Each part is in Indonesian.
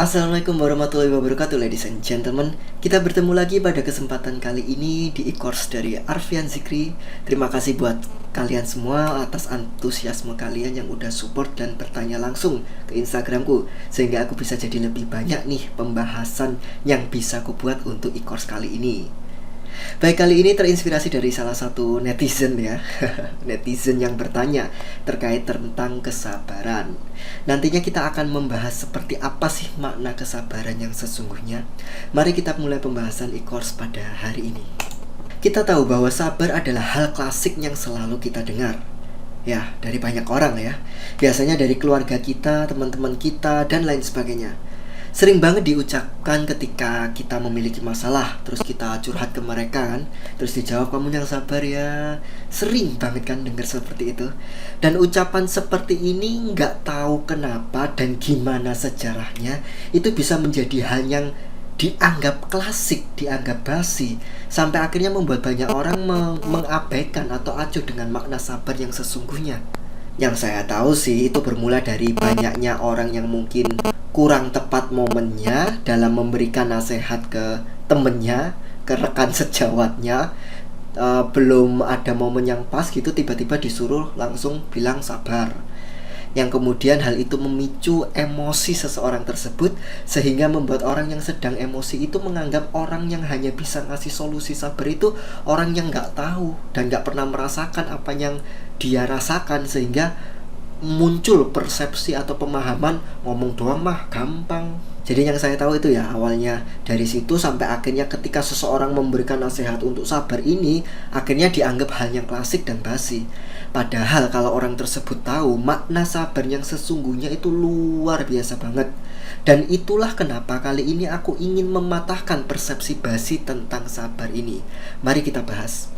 Assalamualaikum warahmatullahi wabarakatuh, ladies and gentlemen. Kita bertemu lagi pada kesempatan kali ini di e-course dari Arfian Zikri. Terima kasih buat kalian semua atas antusiasme kalian yang udah support dan bertanya langsung ke Instagramku, sehingga aku bisa jadi lebih banyak nih pembahasan yang bisa aku buat untuk e-course kali ini. Baik, kali ini terinspirasi dari salah satu netizen ya. Netizen yang bertanya terkait tentang kesabaran. Nantinya kita akan membahas seperti apa sih makna kesabaran yang sesungguhnya. Mari kita mulai pembahasan e-course pada hari ini. Kita tahu bahwa sabar adalah hal klasik yang selalu kita dengar. Ya, dari banyak orang ya. Biasanya dari keluarga kita, teman-teman kita, dan lain sebagainya. Sering banget diucapkan ketika kita memiliki masalah, terus kita curhat ke mereka kan, terus dijawab, kamu yang sabar ya. Sering banget kan dengar seperti itu. Dan ucapan seperti ini nggak tahu kenapa dan gimana sejarahnya, itu bisa menjadi hal yang dianggap klasik, dianggap basi, sampai akhirnya membuat banyak orang mengabaikan atau acuh dengan makna sabar yang sesungguhnya. Yang saya tahu sih itu bermula dari banyaknya orang yang mungkin kurang tepat momennya dalam memberikan nasihat ke temennya, ke rekan sejawatnya. Belum ada momen yang pas gitu, tiba-tiba disuruh langsung bilang sabar. Yang kemudian hal itu memicu emosi seseorang tersebut, sehingga membuat orang yang sedang emosi itu menganggap orang yang hanya bisa ngasih solusi sabar itu orang yang gak tahu dan gak pernah merasakan apa yang dia rasakan, sehingga muncul persepsi atau pemahaman ngomong doang mah gampang. Jadi yang saya tahu itu ya awalnya dari situ sampai akhirnya ketika seseorang memberikan nasihat untuk sabar ini akhirnya dianggap hal yang klasik dan basi. Padahal kalau orang tersebut tahu makna sabar yang sesungguhnya itu luar biasa banget. Dan itulah kenapa kali ini aku ingin mematahkan persepsi basi tentang sabar ini. Mari kita bahas.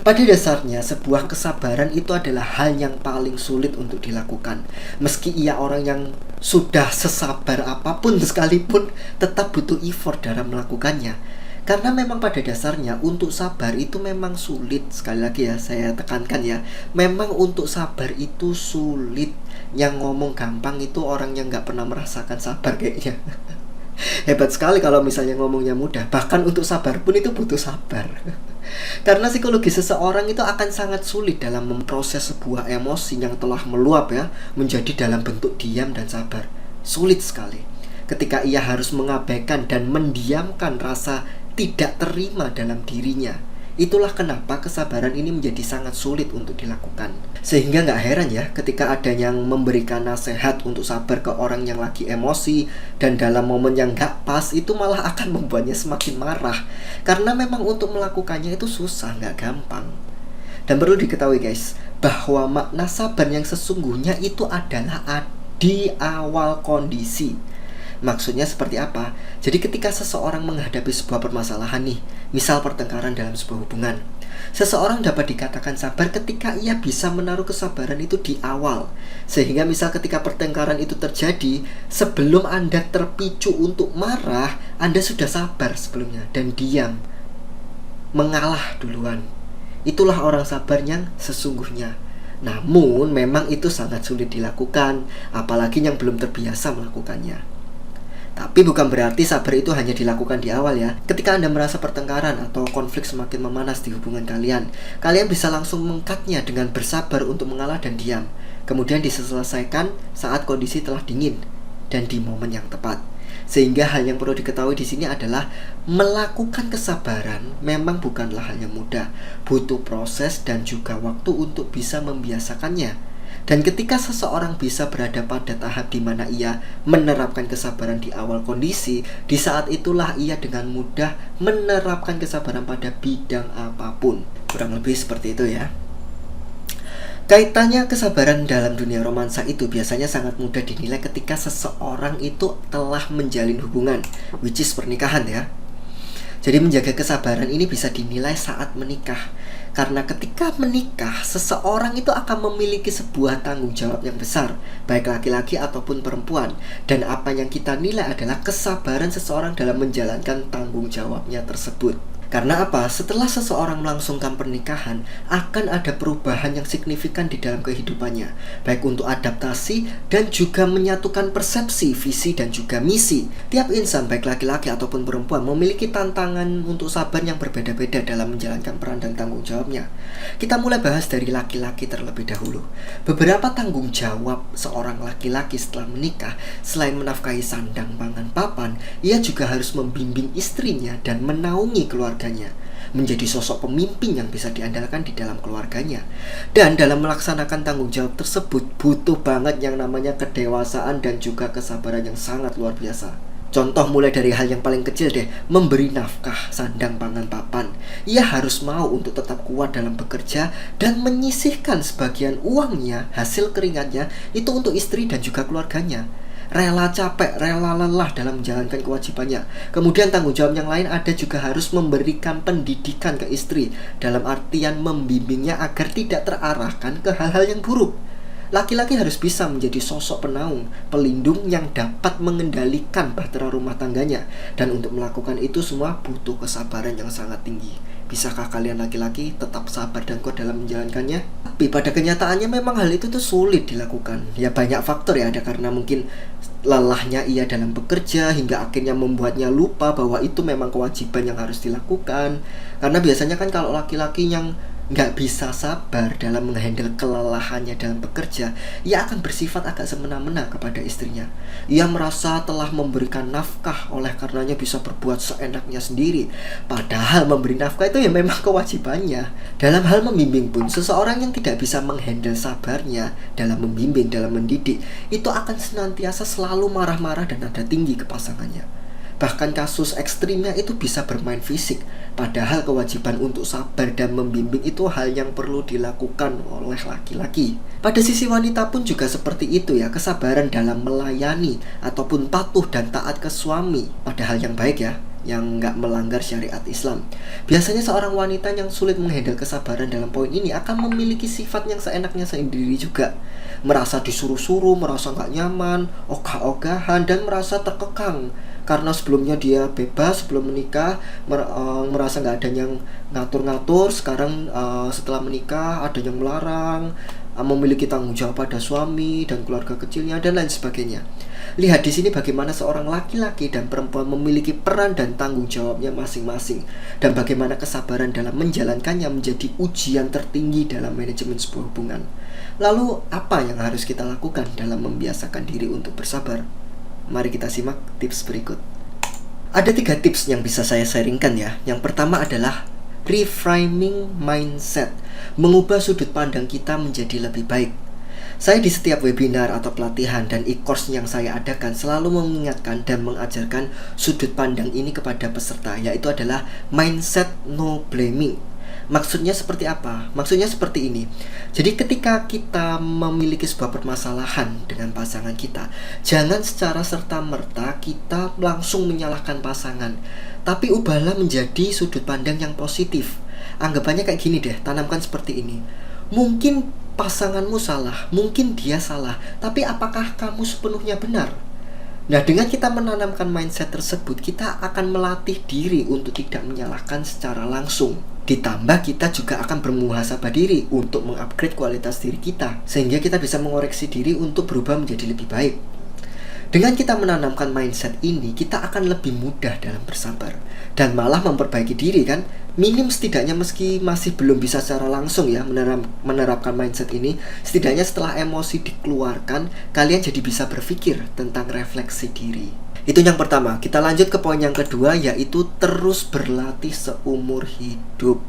Pada dasarnya sebuah kesabaran itu adalah hal yang paling sulit untuk dilakukan. Meski ia orang yang sudah sesabar apapun sekalipun, tetap butuh effort dalam melakukannya. Karena memang pada dasarnya untuk sabar itu memang sulit. Sekali lagi ya saya tekankan ya, memang untuk sabar itu sulit. Yang ngomong gampang itu orang yang gak pernah merasakan sabar kayaknya. Hebat sekali kalau misalnya ngomongnya mudah. Bahkan untuk sabar pun itu butuh sabar. Karena psikologi seseorang itu akan sangat sulit dalam memproses sebuah emosi yang telah meluap ya, menjadi dalam bentuk diam dan sabar. Sulit sekali ketika ia harus mengabaikan dan mendiamkan rasa tidak terima dalam dirinya. Itulah kenapa kesabaran ini menjadi sangat sulit untuk dilakukan. Sehingga gak heran ya ketika ada yang memberikan nasihat untuk sabar ke orang yang lagi emosi, dan dalam momen yang gak pas itu malah akan membuatnya semakin marah. Karena memang untuk melakukannya itu susah, gak gampang. Dan perlu diketahui guys, bahwa makna sabar yang sesungguhnya itu adalah di awal kondisi. Maksudnya seperti apa? Jadi ketika seseorang menghadapi sebuah permasalahan nih, misal pertengkaran dalam sebuah hubungan, seseorang dapat dikatakan sabar ketika ia bisa menaruh kesabaran itu di awal. Sehingga misal ketika pertengkaran itu terjadi, sebelum Anda terpicu untuk marah, Anda sudah sabar sebelumnya dan diam, mengalah duluan. Itulah orang sabar yang sesungguhnya. Namun memang itu sangat sulit dilakukan, apalagi yang belum terbiasa melakukannya. Tapi bukan berarti sabar itu hanya dilakukan di awal ya. Ketika Anda merasa pertengkaran atau konflik semakin memanas di hubungan kalian, kalian bisa langsung mengkatnya dengan bersabar untuk mengalah dan diam. Kemudian diselesaikan saat kondisi telah dingin dan di momen yang tepat. Sehingga hal yang perlu diketahui di sini adalah melakukan kesabaran memang bukanlah hal yang mudah. Butuh proses dan juga waktu untuk bisa membiasakannya. Dan ketika seseorang bisa berada pada tahap di mana ia menerapkan kesabaran di awal kondisi, di saat itulah ia dengan mudah menerapkan kesabaran pada bidang apapun. Kurang lebih seperti itu ya. Kaitannya kesabaran dalam dunia romansa itu biasanya sangat mudah dinilai ketika seseorang itu telah menjalin hubungan, which is pernikahan ya. Jadi menjaga kesabaran ini bisa dinilai saat menikah. Karena ketika menikah, seseorang itu akan memiliki sebuah tanggung jawab yang besar, baik laki-laki ataupun perempuan. Dan apa yang kita nilai adalah kesabaran seseorang dalam menjalankan tanggung jawabnya tersebut. Karena apa? Setelah seseorang melangsungkan pernikahan, akan ada perubahan yang signifikan di dalam kehidupannya, baik untuk adaptasi dan juga menyatukan persepsi, visi, dan juga misi. Tiap insan, baik laki-laki ataupun perempuan, memiliki tantangan untuk sabar yang berbeda-beda dalam menjalankan peran dan tanggung jawabnya. Kita mulai bahas dari laki-laki terlebih dahulu. Beberapa tanggung jawab seorang laki-laki setelah menikah, selain menafkahi sandang, pangan, papan, ia juga harus membimbing istrinya dan menaungi keluarganya, menjadi sosok pemimpin yang bisa diandalkan di dalam keluarganya. Dan dalam melaksanakan tanggung jawab tersebut butuh banget yang namanya kedewasaan dan juga kesabaran yang sangat luar biasa. Contoh mulai dari hal yang paling kecil deh, memberi nafkah, sandang, pangan, papan. Ia harus mau untuk tetap kuat dalam bekerja dan menyisihkan sebagian uangnya, hasil keringatnya, itu untuk istri dan juga keluarganya. Rela capek, rela lelah dalam menjalankan kewajibannya. Kemudian tanggung jawab yang lain ada juga harus memberikan pendidikan ke istri, dalam artian membimbingnya agar tidak terarahkan ke hal-hal yang buruk. Laki-laki harus bisa menjadi sosok penaung, pelindung yang dapat mengendalikan bahtera rumah tangganya. Dan untuk melakukan itu semua butuh kesabaran yang sangat tinggi. Bisakah kalian laki-laki tetap sabar dan kuat dalam menjalankannya? Tapi pada kenyataannya memang hal itu tuh sulit dilakukan. Ya banyak faktor ya, ada karena mungkin lelahnya ia dalam bekerja hingga akhirnya membuatnya lupa bahwa itu memang kewajiban yang harus dilakukan. Karena biasanya kan kalau laki-laki yang nggak bisa sabar dalam menghandle kelelahannya dalam bekerja, ia akan bersifat agak semena-mena kepada istrinya. Ia merasa telah memberikan nafkah, oleh karenanya bisa berbuat seenaknya sendiri. Padahal memberi nafkah itu ya memang kewajibannya. Dalam hal membimbing pun, seseorang yang tidak bisa menghandle sabarnya dalam membimbing, dalam mendidik, itu akan senantiasa selalu marah-marah dan nada tinggi ke pasangannya. Bahkan kasus ekstrimnya itu bisa bermain fisik. Padahal kewajiban untuk sabar dan membimbing itu hal yang perlu dilakukan oleh laki-laki. Pada sisi wanita pun juga seperti itu ya. Kesabaran dalam melayani ataupun patuh dan taat ke suami pada hal yang baik ya, yang nggak melanggar syariat Islam. Biasanya seorang wanita yang sulit menghandle kesabaran dalam poin ini akan memiliki sifat yang seenaknya sendiri juga. Merasa disuruh-suruh, merasa nggak nyaman, ogah-ogahan, dan merasa terkekang. Karena sebelumnya dia bebas sebelum menikah, merasa nggak ada yang ngatur-ngatur. Sekarang setelah menikah ada yang melarang, memiliki tanggung jawab pada suami dan keluarga kecilnya dan lain sebagainya. Lihat di sini bagaimana seorang laki-laki dan perempuan memiliki peran dan tanggung jawabnya masing-masing, dan bagaimana kesabaran dalam menjalankannya menjadi ujian tertinggi dalam manajemen sebuah hubungan. Lalu apa yang harus kita lakukan dalam membiasakan diri untuk bersabar? Mari kita simak tips berikut. Ada 3 tips yang bisa saya sharingkan ya. Yang pertama adalah reframing mindset, mengubah sudut pandang kita menjadi lebih baik. Saya di setiap webinar atau pelatihan dan e-course yang saya adakan selalu mengingatkan dan mengajarkan sudut pandang ini kepada peserta, yaitu adalah mindset no blaming. Maksudnya seperti apa? Maksudnya seperti ini. Jadi ketika kita memiliki sebuah permasalahan dengan pasangan kita, jangan secara serta-merta kita langsung menyalahkan pasangan, tapi ubahlah menjadi sudut pandang yang positif. Anggapannya kayak gini deh, tanamkan seperti ini. Mungkin pasanganmu salah, mungkin dia salah, tapi apakah kamu sepenuhnya benar? Nah, dengan kita menanamkan mindset tersebut, kita akan melatih diri untuk tidak menyalahkan secara langsung. Ditambah kita juga akan bermuhasabah diri untuk mengupgrade kualitas diri kita, sehingga kita bisa mengoreksi diri untuk berubah menjadi lebih baik. Dengan kita menanamkan mindset ini, kita akan lebih mudah dalam bersabar dan malah memperbaiki diri kan. Minim setidaknya, meski masih belum bisa secara langsung ya menerapkan mindset ini, setidaknya setelah emosi dikeluarkan, kalian jadi bisa berpikir tentang refleksi diri. Itu yang pertama. Kita lanjut ke poin yang kedua, yaitu terus berlatih seumur hidup.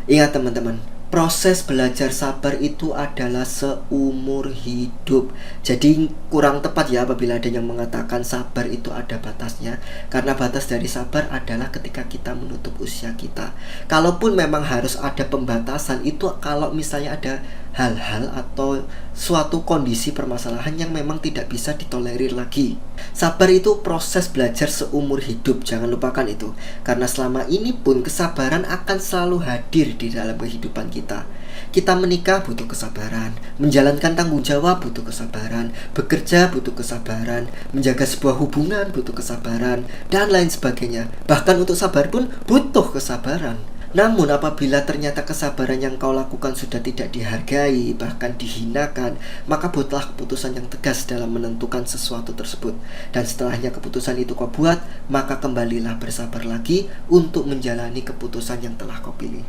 Ingat teman-teman, proses belajar sabar itu adalah seumur hidup. Jadi kurang tepat ya apabila ada yang mengatakan sabar itu ada batasnya, karena batas dari sabar adalah ketika kita menutup usia kita. Kalaupun memang harus ada pembatasan, itu kalau misalnya ada hal-hal atau suatu kondisi permasalahan yang memang tidak bisa ditolerir lagi. Sabar itu proses belajar seumur hidup, jangan lupakan itu. Karena selama ini pun kesabaran akan selalu hadir di dalam kehidupan kita. Kita menikah butuh kesabaran, menjalankan tanggung jawab butuh kesabaran, bekerja butuh kesabaran, menjaga sebuah hubungan butuh kesabaran, dan lain sebagainya. Bahkan untuk sabar pun butuh kesabaran. Namun apabila ternyata kesabaran yang kau lakukan sudah tidak dihargai, bahkan dihinakan, maka buatlah keputusan yang tegas dalam menentukan sesuatu tersebut. Dan setelahnya keputusan itu kau buat, maka kembalilah bersabar lagi untuk menjalani keputusan yang telah kau pilih.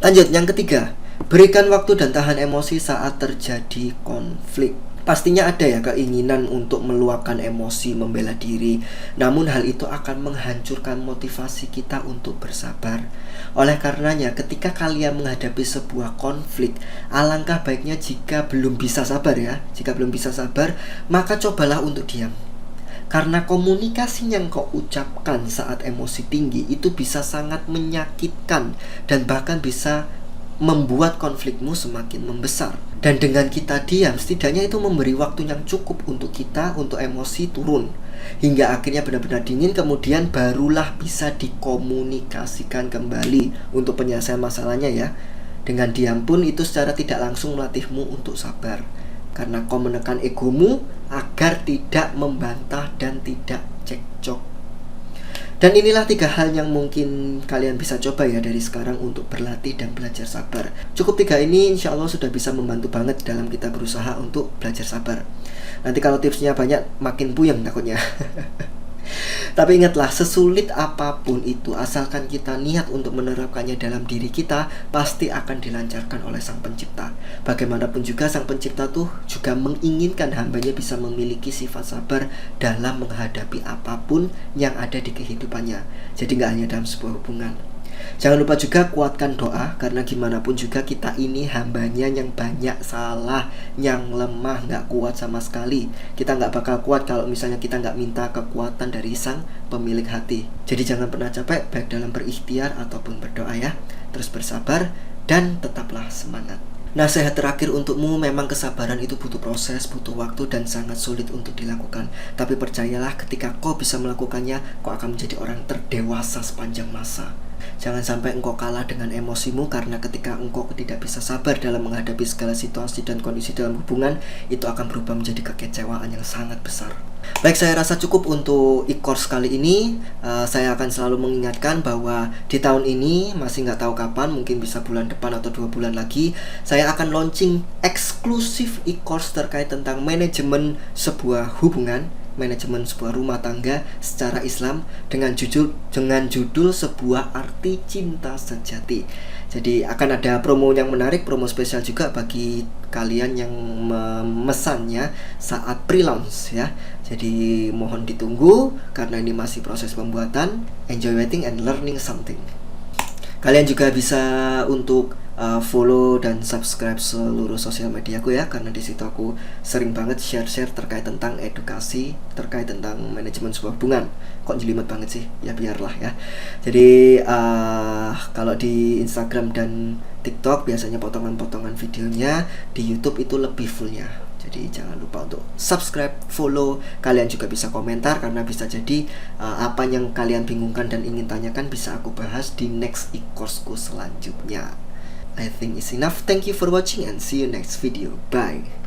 Lanjut, yang ketiga, berikan waktu dan tahan emosi saat terjadi konflik. Pastinya ada ya keinginan untuk meluapkan emosi, membela diri. Namun hal itu akan menghancurkan motivasi kita untuk bersabar. Oleh karenanya ketika kalian menghadapi sebuah konflik, alangkah baiknya jika belum bisa sabar ya. Jika belum bisa sabar, maka cobalah untuk diam. Karena komunikasi yang kau ucapkan saat emosi tinggi itu bisa sangat menyakitkan dan bahkan bisa membuat konflikmu semakin membesar. Dan dengan kita diam, setidaknya itu memberi waktu yang cukup untuk kita, untuk emosi turun, hingga akhirnya benar-benar dingin. Kemudian barulah bisa dikomunikasikan kembali untuk penyelesaian masalahnya ya. Dengan diam pun itu secara tidak langsung melatihmu untuk sabar, karena kau menekan egomu agar tidak membantah dan tidak cekcok. Dan inilah 3 hal yang mungkin kalian bisa coba ya dari sekarang untuk berlatih dan belajar sabar. Cukup 3 ini insya Allah sudah bisa membantu banget dalam kita berusaha untuk belajar sabar. Nanti kalau tipsnya banyak makin puyeng takutnya. Tapi ingatlah, sesulit apapun itu, asalkan kita niat untuk menerapkannya dalam diri kita, pasti akan dilancarkan oleh Sang Pencipta. Bagaimanapun juga Sang Pencipta tuh juga menginginkan hambanya bisa memiliki sifat sabar dalam menghadapi apapun yang ada di kehidupannya. Jadi gak hanya dalam sebuah hubungan. Jangan lupa juga kuatkan doa, karena gimana pun juga kita ini hambanya yang banyak salah, yang lemah, gak kuat sama sekali. Kita gak bakal kuat kalau misalnya kita gak minta kekuatan dari Sang Pemilik hati. Jadi jangan pernah capek, baik dalam berikhtiar ataupun berdoa ya. Terus bersabar dan tetaplah semangat. Nasihat terakhir untukmu, memang kesabaran itu butuh proses, butuh waktu, dan sangat sulit untuk dilakukan. Tapi percayalah, ketika kau bisa melakukannya, kau akan menjadi orang terdewasa sepanjang masa. Jangan sampai engkau kalah dengan emosimu, karena ketika engkau tidak bisa sabar dalam menghadapi segala situasi dan kondisi dalam hubungan, itu akan berubah menjadi kekecewaan yang sangat besar. Baik, saya rasa cukup untuk e-course kali ini. Saya akan selalu mengingatkan bahwa di tahun ini, masih nggak tahu kapan, mungkin bisa bulan depan atau 2 bulan lagi, saya akan launching eksklusif e-course terkait tentang manajemen sebuah hubungan, manajemen sebuah rumah tangga secara Islam, dengan judul sebuah arti cinta sejati. Jadi akan ada promo yang menarik, promo spesial juga bagi kalian yang memesannya saat pre-launch ya. Jadi mohon ditunggu, karena ini masih proses pembuatan. Enjoy waiting and learning something. Kalian juga bisa untuk follow dan subscribe seluruh sosial mediaku ya, karena di situ aku sering banget share-share terkait tentang edukasi, terkait tentang manajemen sebuah hubungan. Kok jelimet banget sih? Ya biarlah ya. Jadi kalau di Instagram dan TikTok biasanya potongan-potongan videonya, di YouTube itu lebih fullnya. Jadi jangan lupa untuk subscribe, follow. Kalian juga bisa komentar, karena bisa jadi apa yang kalian bingungkan dan ingin tanyakan bisa aku bahas di next e-courseku selanjutnya. I think it's enough. Thank you for watching and see you next video. Bye.